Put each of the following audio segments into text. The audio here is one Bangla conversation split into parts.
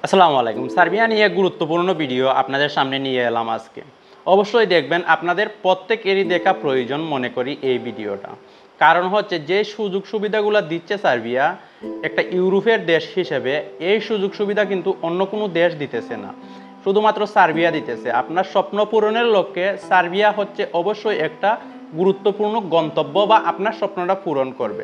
আসসালামু আলাইকুম। সার্বিয়া নিয়ে গুরুত্বপূর্ণ ভিডিও আপনাদের সামনে নিয়ে এলাম আজকে। অবশ্যই দেখবেন, আপনাদের প্রত্যেকেরই দেখা প্রয়োজন মনে করি এই ভিডিওটা। কারণ হচ্ছে যে সুযোগ সুবিধাগুলো দিচ্ছে সার্বিয়া একটা ইউরোপের দেশ হিসেবে, এই সুযোগ সুবিধা কিন্তু অন্য কোনো দেশ দিতেছে না, শুধুমাত্র সার্বিয়া দিতেছে। আপনার স্বপ্ন পূরণের লক্ষ্যে সার্বিয়া হচ্ছে অবশ্যই একটা গুরুত্বপূর্ণ গন্তব্য বা আপনার স্বপ্নটা পূরণ করবে।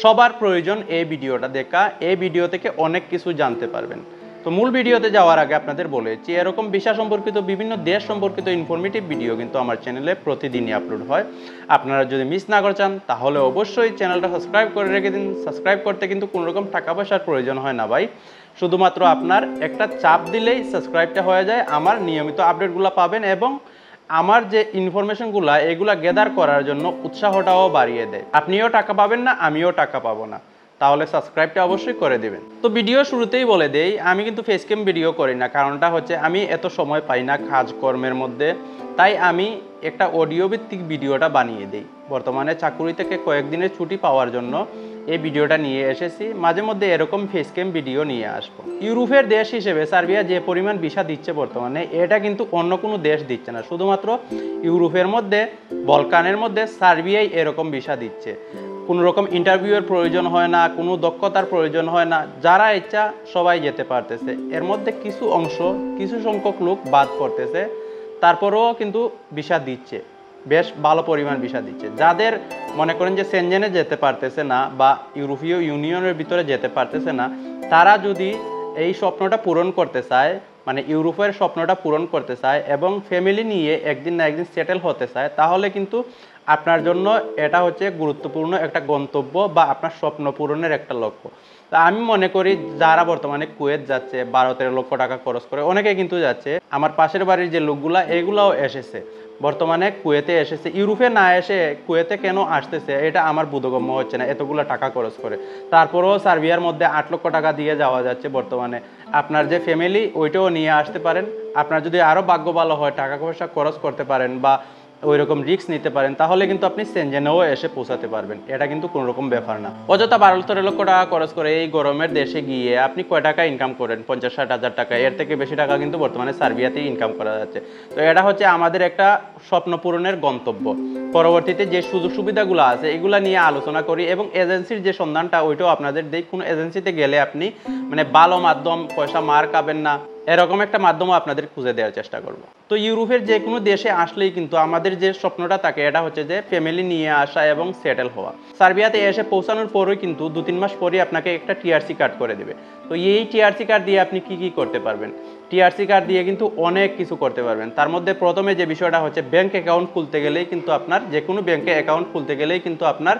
সবার প্রয়োজন এই ভিডিওটা দেখা, এই ভিডিও থেকে অনেক কিছু জানতে পারবেন। তো মূল ভিডিওতে যাওয়ার আগে আপনাদের বলেছি, এরকম ভিসা সম্পর্কিত বিভিন্ন দেশ সম্পর্কিত ইনফরমেটিভ ভিডিও কিন্তু আমার চ্যানেলে প্রতিদিনই আপলোড হয়। আপনারা যদি মিস না করতে চান তাহলে অবশ্যই চ্যানেলটা সাবস্ক্রাইব করে রেখে দিন। সাবস্ক্রাইব করতে কিন্তু কোনো রকম টাকা পয়সার প্রয়োজন হয় না ভাই, শুধুমাত্র আপনার একটা চাপ দিলেই সাবস্ক্রাইবটা হয়ে যায়। আমার নিয়মিত আপডেটগুলো পাবেন এবং আমার যে ইনফরমেশনগুলো এগুলা গেদার করার জন্য উৎসাহটাও বাড়িয়ে দেয়। আপনিও টাকা পাবেন না, আমিও টাকা পাবো না, তাহলে সাবস্ক্রাইবটা অবশ্যই করে দিবেন। তো ভিডিও শুরুতেই বলে দেই, আমি কিন্তু ফেস ক্যাম ভিডিও করি না। কারণটা হচ্ছে আমি এত সময় পাই না কাজকর্মের মধ্যে, তাই আমি একটা অডিও ভিত্তিক ভিডিওটা বানিয়ে দিই। বর্তমানে চাকুরি থেকে কয়েকদিনের ছুটি পাওয়ার জন্য এই ভিডিওটা নিয়ে এসেছি। মাঝে মধ্যে এরকম ফেস ক্যাম ভিডিও নিয়ে আসবো। ইউরোপের দেশ হিসেবে সার্বিয়া যে পরিমাণ ভিসা দিচ্ছে বর্তমানে, এটা কিন্তু অন্য কোনো দেশ দিচ্ছে না। শুধুমাত্র ইউরোপের মধ্যে, বলকানের মধ্যে সার্বিয়াই এরকম ভিসা দিচ্ছে। কোনো রকম ইন্টারভিউয়ের প্রয়োজন হয় না, কোনো দক্ষতার প্রয়োজন হয় না, যারা ইচ্ছা সবাই যেতে পারতেছে। এর মধ্যে কিছু অংশ, কিছু সংখ্যক লোক বাদ পড়তেছে, তারপরেও কিন্তু ভিসা দিচ্ছে, বেশ ভালো পরিমাণ ভিসা দিচ্ছে। যাদের মনে করেন যে সেনজেনে যেতে পারতেছে না বা ইউরোপীয় ইউনিয়নের ভিতরে যেতে পারতেছে না, তারা যদি এই স্বপ্নটা পূরণ করতে চায়, মানে ইউরোপের স্বপ্নটা পূরণ করতে চায় এবং ফ্যামিলি নিয়ে একদিন না একদিন সেটেল হতে চায়, তাহলে কিন্তু আপনার জন্য এটা হচ্ছে গুরুত্বপূর্ণ একটা গন্তব্য বা আপনার স্বপ্ন পূরণের একটা লক্ষ্য। তা আমি মনে করি যারা বর্তমানে কুয়েত যাচ্ছে 12-13 লক্ষ টাকা খরচ করে, অনেকে কিন্তু যাচ্ছে। আমার পাশের বাড়ির যে লোকগুলা, এগুলাও এসেছে বর্তমানে কুয়েতে এসেছে। ইউরোপে না এসে কুয়েতে কেন আসতেছে এটা আমার বোধগম্য হচ্ছে না, এতগুলো টাকা খরচ করে। তারপরেও সার্বিয়ার মধ্যে 8 লক্ষ টাকা দিয়ে যাওয়া যাচ্ছে বর্তমানে। আপনার যে ফ্যামিলি, ওইটাও নিয়ে আসতে পারেন। আপনার যদি আরও ভাগ্য ভালো হয়, টাকা পয়সা খরচ করতে পারেন বা ওই রকম রিস্ক নিতে পারেন, তাহলে কিন্তু আপনি সেনজেনেও এসে পৌঁছাতে পারবেন। এটা কিন্তু কোনো রকম ব্যাপার না। অযথা 12-13 লক্ষ টাকা খরচ করে এই গরমের দেশে গিয়ে আপনি কয় টাকা ইনকাম করেন? 50-60 হাজার টাকা, এর থেকে বেশি টাকা কিন্তু বর্তমানে সার্বিয়াতেই ইনকাম করা যাচ্ছে। তো এটা হচ্ছে আমাদের একটা স্বপ্ন পূরণের গন্তব্য। পরবর্তীতে যে সুযোগ সুবিধাগুলো আছে এগুলো নিয়ে আলোচনা করি এবং এজেন্সির যে সন্ধানটা, ওইটাও আপনাদের দেই। কোনো এজেন্সিতে গেলে আপনি মানে ভালো মাধ্যম, পয়সা মার খাবেন না, এরকম একটা মাধ্যমও আপনাদের খুঁজে দেওয়ার চেষ্টা করব। তো ইউরোপের যে কোনো দেশে আসলেই কিন্তু আমাদের যে স্বপ্নটা থাকে, এটা হচ্ছে যে ফ্যামিলি নিয়ে আসা এবং সেটেল হওয়া। সার্বিয়াতে এসে পৌঁছানোর পরেই কিন্তু 2-3 মাস পরে আপনাকে একটা টিআরসি কার্ড করে দেবে। তো এই টিআরসি কার্ড দিয়ে আপনি কি কি করতে পারবেন? টিআরসি কার্ড দিয়ে কিন্তু অনেক কিছু করতে পারবেন। তার মধ্যে প্রথমে যে বিষয়টা হচ্ছে, ব্যাংক অ্যাকাউন্ট খুলতে গেলেই কিন্তু আপনার, যে কোনো ব্যাংকে অ্যাকাউন্ট খুলতে গেলেই কিন্তু আপনার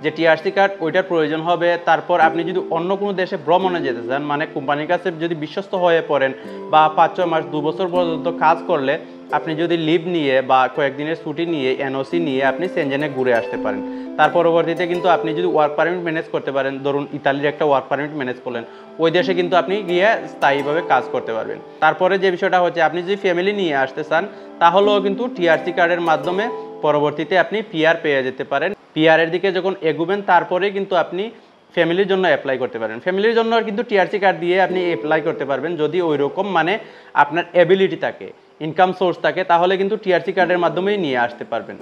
যে টিআরসি কার্ড, ওইটার প্রয়োজন হবে। তারপর আপনি যদি অন্য কোনো দেশে ভ্রমণে যেতে চান, মানে কোম্পানির কাছে যদি বিশ্বস্ত হয়ে পড়েন বা 5-6 মাস 2 বছর পর্যন্ত কাজ করলে আপনি যদি লিভ নিয়ে বা কয়েকদিনের ছুটি নিয়ে, এনওসি নিয়ে আপনি সেনজেনে ঘুরে আসতে পারেন। তার পরবর্তীতে কিন্তু আপনি যদি ওয়ার্ক পারমিট ম্যানেজ করতে পারেন, ধরুন ইতালির একটা ওয়ার্ক পারমিট ম্যানেজ করলেন, ওই দেশে কিন্তু আপনি গিয়ে স্থায়ীভাবে কাজ করতে পারবেন। তারপরে যে বিষয়টা হচ্ছে, আপনি যদি ফ্যামিলি নিয়ে আসতে চান, তাহলেও কিন্তু টিআরসি কার্ডের মাধ্যমে পরবর্তীতে আপনি পিআর পেয়ে যেতে পারেন। পিআরের দিকে যখন এগুবেন, তারপরে কিন্তু আপনি ফ্যামিলির জন্য অ্যাপ্লাই করতে পারেন। ফ্যামিলির জন্য কিন্তু টিআরসি কার্ড দিয়ে আপনি অ্যাপ্লাই করতে পারবেন যদি ওই রকম মানে আপনার এবিলিটি থাকে, ইনকাম সোর্স থাকে, তাহলে কিন্তু টিআরসি কার্ডের মাধ্যমেই নিয়ে আসতে পারবেন।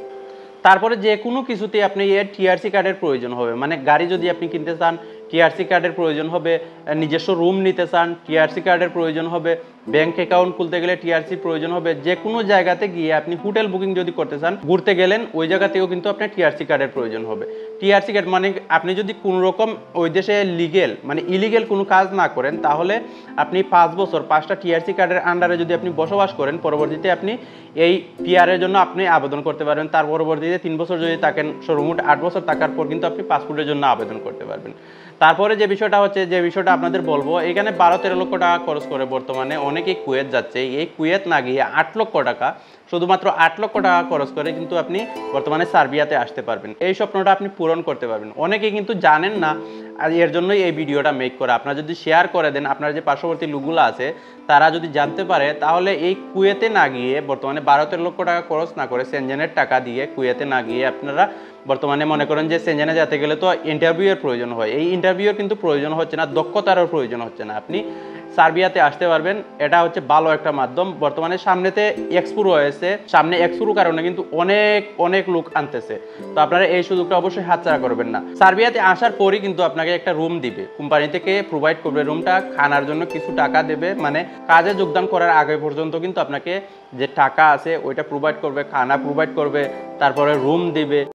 তারপরে যে কোনো কিছুতে আপনি এর টিআরসি কার্ডের প্রয়োজন হবে। মানে গাড়ি যদি আপনি কিনতে চান, টিআরসি কার্ডের প্রয়োজন হবে। নিজস্ব রুম নিতে চান, টিআরসি কার্ডের প্রয়োজন হবে। ব্যাংক অ্যাকাউন্ট খুলতে গেলে টিআরসি প্রয়োজন হবে। যে কোনো জায়গাতে গিয়ে আপনি হোটেল বুকিং যদি করতে চান, ঘুরতে গেলেন, ওই জায়গাতেও কিন্তু আপনার টিআরসি কার্ডের প্রয়োজন হবে। টিআরসি কার্ড মানে আপনি যদি কোনো রকম ওই দেশে লিগেল মানে ইলিগেল কোনো কাজ না করেন, তাহলে আপনি 5 বছর 5টা টিআরসি কার্ডের আন্ডারে যদি আপনি বসবাস করেন, পরবর্তীতে আপনি এই পিআরের জন্য আপনি আবেদন করতে পারবেন। তার পরবর্তীতে 3 বছর যদি থাকেন, সর্বমোট 8 বছর থাকার পর কিন্তু আপনি পাসপোর্টের জন্য আবেদন করতে পারবেন। তারপরে যে বিষয়টা হচ্ছে, যে বিষয়টা আপনাদের বলবো, এখানে 12-13 লক্ষ টাকা খরচ করে বর্তমানে অনেকেই কুয়েত যাচ্ছে। এই কুয়েত না গিয়ে 8 লক্ষ টাকা, শুধুমাত্র 8 লক্ষ টাকা খরচ করে কিন্তু আপনি বর্তমানে সার্বিয়াতে আসতে পারবেন। এই স্বপ্নটা আপনি পূরণ করতে পারবেন। অনেকেই কিন্তু জানেন না, আর এর জন্যই এই ভিডিওটা মেক করা। আপনারা যদি শেয়ার করে দেন, আপনার যে পার্শ্ববর্তী লোকগুলো আছে তারা যদি জানতে পারে, তাহলে এই কুয়েতে না গিয়ে, বর্তমানে 12-13 লক্ষ টাকা খরচ না করে সেনজেনের টাকা দিয়ে কুয়েতে না গিয়ে, আপনারা বর্তমানে মনে করেন যে সেনজেনে যেতে গেলে তো ইন্টারভিউয়ের প্রয়োজন হয়। এই ইন্টারভিউয়ের কিন্তু প্রয়োজন হচ্ছে না, দক্ষতারও প্রয়োজন হচ্ছে না। আপনি সার্বিয়াতে আসতে পারবেন। এটা হচ্ছে ভালো একটা মাধ্যম। বর্তমানে সামনেতে এক্সপো রয়েছে, সামনে এক্সপোর কারণে কিন্তু অনেক অনেক লোক আনতেছে। তো আপনারা এই সুযোগটা অবশ্যই হাতছাড়া করবেন না। সার্বিয়াতে আসার পরই কিন্তু আপনাকে একটা রুম দিবে, কোম্পানি থেকে প্রোভাইড করবে রুমটা, খানার জন্য কিছু টাকা দেবে, মানে কাজে যোগদান করার আগে পর্যন্ত কিন্তু আপনাকে যে টাকা আছে ওইটা প্রোভাইড করবে, খানা প্রোভাইড করবে, তারপরে রুম দিবে।